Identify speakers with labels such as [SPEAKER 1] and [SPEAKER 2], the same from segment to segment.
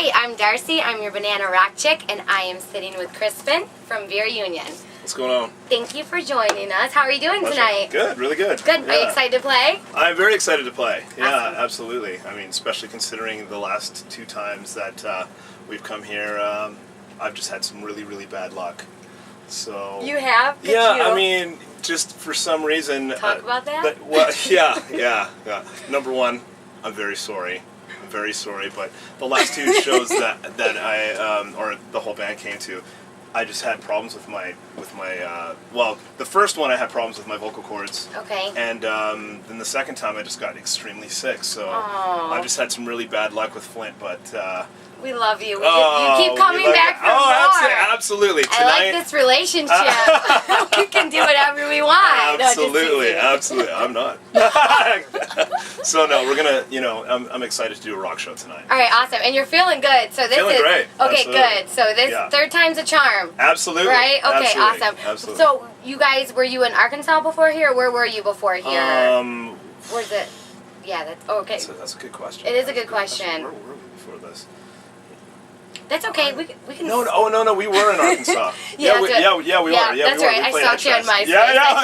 [SPEAKER 1] Hi, I'm Darci. I'm your banana rock chick, and I am sitting with Crispin from Veer Union.
[SPEAKER 2] What's going on?
[SPEAKER 1] Thank you for joining us. How are you doing tonight?
[SPEAKER 2] Good, really good.
[SPEAKER 1] Good.
[SPEAKER 2] Yeah.
[SPEAKER 1] Are you excited to play?
[SPEAKER 2] I'm very excited to play. Yeah,
[SPEAKER 1] Awesome.
[SPEAKER 2] absolutely. I mean, especially considering the last 2 times that we've come here, I've just had some really, really bad luck. So
[SPEAKER 1] You have? Good
[SPEAKER 2] yeah,
[SPEAKER 1] you.
[SPEAKER 2] I mean, just for some reason.
[SPEAKER 1] Talk about that?
[SPEAKER 2] Well, yeah. Number one, I'm very sorry. I'm very sorry, but the last 2 shows that I or the whole band came to, I just had problems with my well, the first one I had problems with my vocal cords.
[SPEAKER 1] Okay.
[SPEAKER 2] And then the second time I just got extremely sick, so
[SPEAKER 1] Aww.
[SPEAKER 2] I've just had some really bad luck with Flint, but
[SPEAKER 1] We love you. You keep coming back for more.
[SPEAKER 2] Absolutely.
[SPEAKER 1] I like this relationship. We can do whatever we want.
[SPEAKER 2] Absolutely,
[SPEAKER 1] No,
[SPEAKER 2] absolutely. I'm not. So no, we're gonna, I'm excited to do a rock show tonight.
[SPEAKER 1] All right, awesome. And you're feeling good. So this
[SPEAKER 2] Feeling
[SPEAKER 1] is
[SPEAKER 2] great.
[SPEAKER 1] Okay,
[SPEAKER 2] Absolutely.
[SPEAKER 1] good. So this third time's a charm.
[SPEAKER 2] Absolutely.
[SPEAKER 1] Right? Okay,
[SPEAKER 2] Absolutely.
[SPEAKER 1] awesome.
[SPEAKER 2] Absolutely.
[SPEAKER 1] So you guys, were you in Arkansas before here, or where were you before here? Where's it? Yeah, that's okay.
[SPEAKER 2] That's a good question.
[SPEAKER 1] It is a good question.
[SPEAKER 2] Where were we before this?
[SPEAKER 1] That's okay. We can.
[SPEAKER 2] No, we were in Arkansas.
[SPEAKER 1] We were.
[SPEAKER 2] That's
[SPEAKER 1] right. I stalked you on MySpace.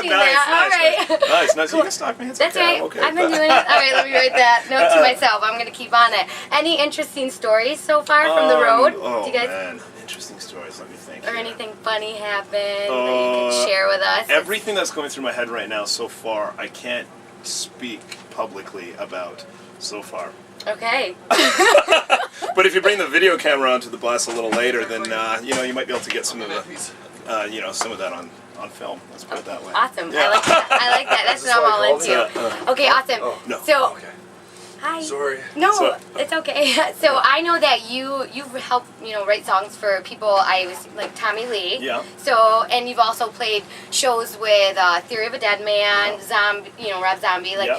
[SPEAKER 2] Nice.
[SPEAKER 1] All right.
[SPEAKER 2] Nice. Cool. You can stalk me. It's
[SPEAKER 1] That's
[SPEAKER 2] okay.
[SPEAKER 1] right.
[SPEAKER 2] Okay.
[SPEAKER 1] I've been doing it. All right, let me write that note to myself. I'm going to keep on it. Any interesting stories so far from the road?
[SPEAKER 2] Oh,
[SPEAKER 1] Do you guys,
[SPEAKER 2] man. Interesting stories. Let me think.
[SPEAKER 1] or
[SPEAKER 2] here.
[SPEAKER 1] anything funny happen that you can share with us?
[SPEAKER 2] Everything that's going through my head right now so far, I can't speak publicly about so far.
[SPEAKER 1] Okay.
[SPEAKER 2] But if you bring the video camera onto the bus a little later, then you might be able to get some of the, some of that on film. Let's put it that way.
[SPEAKER 1] Awesome.
[SPEAKER 2] Yeah.
[SPEAKER 1] I like that. That's what I'm all into. Okay, awesome.
[SPEAKER 2] No.
[SPEAKER 1] So.
[SPEAKER 3] Okay.
[SPEAKER 1] Hi.
[SPEAKER 3] Sorry.
[SPEAKER 1] No, it's okay. So I know that you've helped write songs for people. I was like Tommy Lee.
[SPEAKER 2] Yeah.
[SPEAKER 1] So and you've also played shows with Theory of a Dead Man, Zombie, Rob Zombie. Like,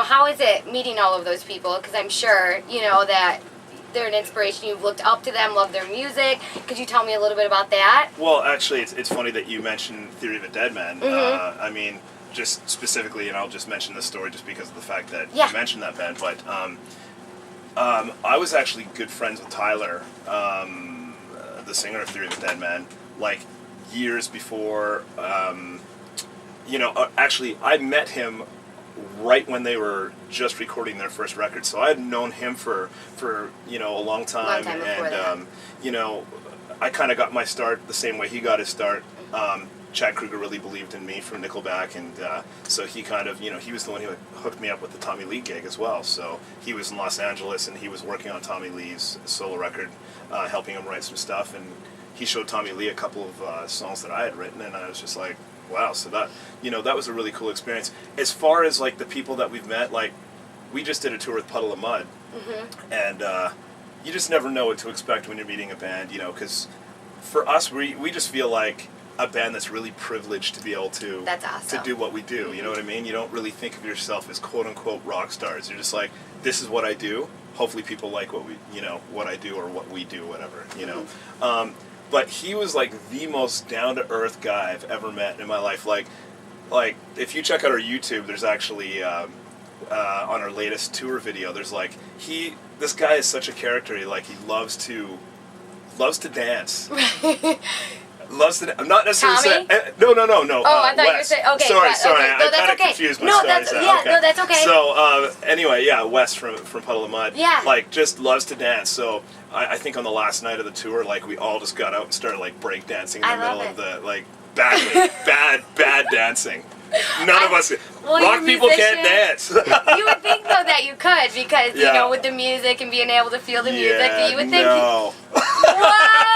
[SPEAKER 1] how is it meeting all of those people? Because I'm sure that they're an inspiration. You've looked up to them, love their music. Could you tell me a little bit about that?
[SPEAKER 2] Well, actually, it's funny that you mentioned Theory of a Dead Man.
[SPEAKER 1] Mm-hmm.
[SPEAKER 2] I mean, just specifically, and I'll just mention this story just because of the fact that you mentioned that band, but I was actually good friends with Tyler, the singer of Theory of a Dead Man, like years before, actually I met him right when they were just recording their first record, so I had known him for a long time, and I kind of got my start the same way he got his start. Chad Kruger really believed in me from Nickelback, and so he kind of, he was the one who hooked me up with the Tommy Lee gig as well. So he was in Los Angeles, and he was working on Tommy Lee's solo record, helping him write some stuff, and he showed Tommy Lee a couple of songs that I had written, and I was just like, wow, so that, that was a really cool experience. As far as, like, the people that we've met, like, we just did a tour with Puddle of Mud, and you just never know what to expect when you're meeting a band, because for us, we just feel like a band that's really privileged to be able to do what we do. You know what I mean? You don't really think of yourself as quote unquote rock stars. You're just like, this is what I do. Hopefully people like what what I do or what we do, whatever. But he was like the most down to earth guy I've ever met in my life. Like if you check out our YouTube, there's actually on our latest tour video, there's like this guy is such a character. He loves to dance. I'm not necessarily saying. No.
[SPEAKER 1] Oh, I thought you were saying. Okay.
[SPEAKER 2] Sorry.
[SPEAKER 1] Okay. No,
[SPEAKER 2] I kind of confused my stories.
[SPEAKER 1] No, that's okay.
[SPEAKER 2] So anyway, Wes from Puddle of Mud.
[SPEAKER 1] Yeah.
[SPEAKER 2] Just loves to dance. So I think on the last night of the tour, we all just got out and started break dancing in the middle of the bad dancing. None of us. Rock people can't dance.
[SPEAKER 1] You would think though that you could because with the music and being able to feel the music, you would think.
[SPEAKER 2] No.
[SPEAKER 1] What?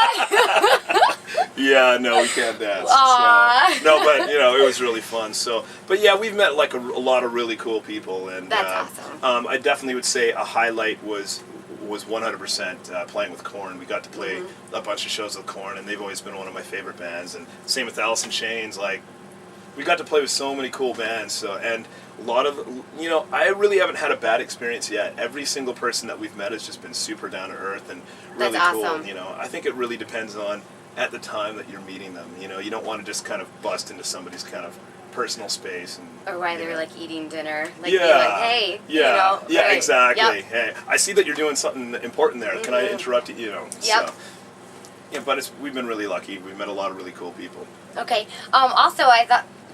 [SPEAKER 2] Yeah, no, we can't dance. So. No, but it was really fun. So, but yeah, we've met a lot of really cool people, and
[SPEAKER 1] that's awesome.
[SPEAKER 2] I definitely would say a highlight was 100% playing with Korn. We got to play a bunch of shows with Korn, and they've always been one of my favorite bands. And same with Alice in Chains. We got to play with so many cool bands. So, and a lot of, I really haven't had a bad experience yet. Every single person that we've met has just been super down to earth and really cool.
[SPEAKER 1] Awesome.
[SPEAKER 2] And, I think it really depends on at the time that you're meeting them. You don't want to just kind of bust into somebody's kind of personal space. And,
[SPEAKER 1] or while they're like eating dinner, like
[SPEAKER 2] yeah,
[SPEAKER 1] being like, hey,
[SPEAKER 2] yeah,
[SPEAKER 1] you know,
[SPEAKER 2] yeah,
[SPEAKER 1] right.
[SPEAKER 2] exactly.
[SPEAKER 1] Yep.
[SPEAKER 2] Hey, I see that you're doing something important there. Can I interrupt you? You know.
[SPEAKER 1] Yep.
[SPEAKER 2] So, yeah, but we've been really lucky. We've met a lot of really cool people.
[SPEAKER 1] Okay. Also,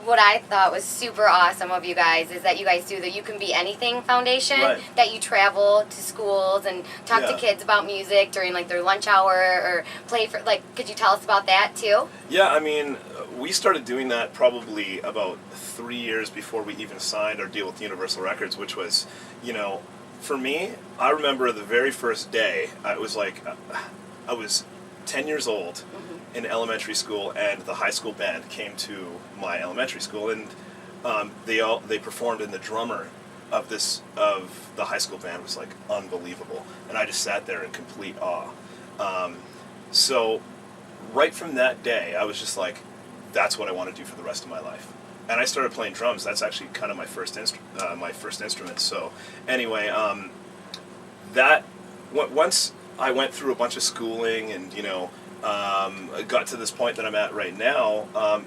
[SPEAKER 1] what I thought was super awesome of you guys is that you guys do the You Can Be Anything Foundation.
[SPEAKER 2] Right.
[SPEAKER 1] That you travel to schools and talk to kids about music during like their lunch hour or play for like. Could you tell us about that too?
[SPEAKER 2] Yeah, I mean, we started doing that probably about 3 years before we even signed our deal with Universal Records, which was, you know, for me, I remember the very first day. It was like I was 10 years old. In elementary school, and the high school band came to my elementary school, and they performed, and the drummer of the high school band was like unbelievable, and I just sat there in complete awe. So right from that day, I was just like, that's what I want to do for the rest of my life. And I started playing drums. That's actually kind of my first instrument. So anyway, once I went through a bunch of schooling, and you know. Got to this point that I'm at right now,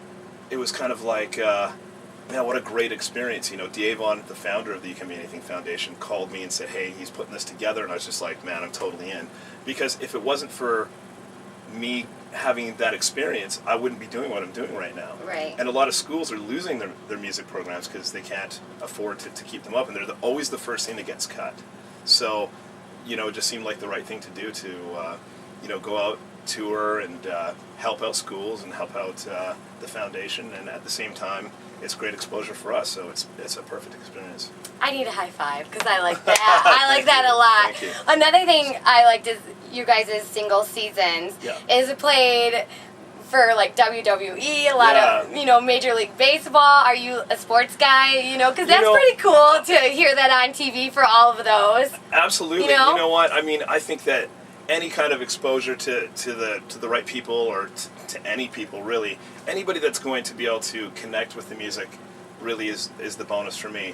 [SPEAKER 2] it was kind of like, man, what a great experience. You know, Diavon, the founder of the You Can Be Anything Foundation, called me and said, hey, he's putting this together, and I was just like, man, I'm totally in. Because if it wasn't for me having that experience, I wouldn't be doing what I'm doing right now.
[SPEAKER 1] Right.
[SPEAKER 2] And a lot of schools are losing their music programs because they can't afford to keep them up, and they're always the first thing that gets cut. So, you know, it just seemed like the right thing to do to, you know, go out, tour, and help out schools and help out the foundation, and at the same time it's great exposure for us, so it's a perfect experience.
[SPEAKER 1] I need a high five because I like that. I like that a lot.
[SPEAKER 2] Thank you.
[SPEAKER 1] Another thing I liked is you guys' single seasons is played for like WWE, a lot of, you know, Major League Baseball. Are you a sports guy? You know, because that's pretty cool to hear that on TV for all of those.
[SPEAKER 2] Absolutely. You know what? I mean, I think that any kind of exposure to the right people, or to any people, really, anybody that's going to be able to connect with the music really is the bonus for me.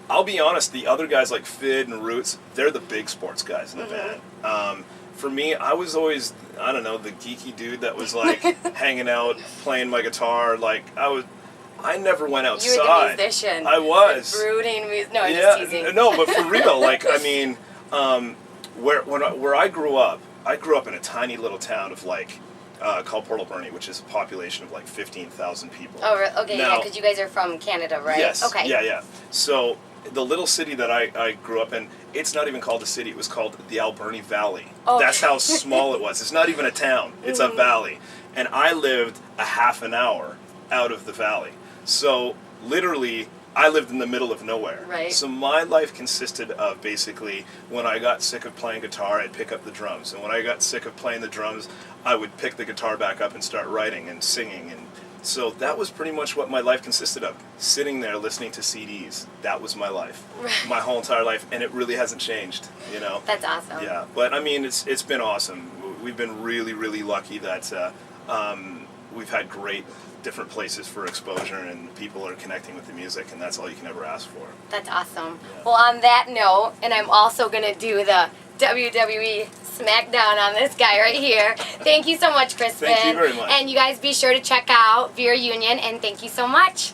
[SPEAKER 2] I'll be honest, the other guys like Fid and Roots, they're the big sports guys in the band. For me, I was always, I don't know, the geeky dude that was like hanging out, playing my guitar. Like I never went outside.
[SPEAKER 1] You were the musician.
[SPEAKER 2] I was.
[SPEAKER 1] Brooding music. No, I'm just teasing.
[SPEAKER 2] No, but for real, like, I mean, where I grew up in a tiny little town of like, called Port Alberni, which is a population of like 15,000 people.
[SPEAKER 1] Oh, okay, now, yeah, because you guys are from Canada, right?
[SPEAKER 2] Yes.
[SPEAKER 1] Okay.
[SPEAKER 2] Yeah. So the little city that I grew up in, it's not even called a city. It was called the Alberni Valley. Oh. That's how small it was. It's not even a town. It's a valley. And I lived a half an hour out of the valley. So literally, I lived in the middle of nowhere.
[SPEAKER 1] Right.
[SPEAKER 2] So my life consisted of basically, when I got sick of playing guitar, I'd pick up the drums. And when I got sick of playing the drums, I would pick the guitar back up and start writing and singing. And so that was pretty much what my life consisted of. Sitting there listening to CDs. That was my life. My whole entire life. And it really hasn't changed, you know.
[SPEAKER 1] That's awesome.
[SPEAKER 2] Yeah. But I mean, it's been awesome. We've been really, really lucky that we've had great different places for exposure, and people are connecting with the music, and that's all you can ever ask for.
[SPEAKER 1] That's awesome. Yeah. Well, on that note, and I'm also going to do the WWE Smackdown on this guy right here. Thank you so much, Crispin.
[SPEAKER 2] Thank you very much.
[SPEAKER 1] And you guys be sure to check out Veer Union, and thank you so much.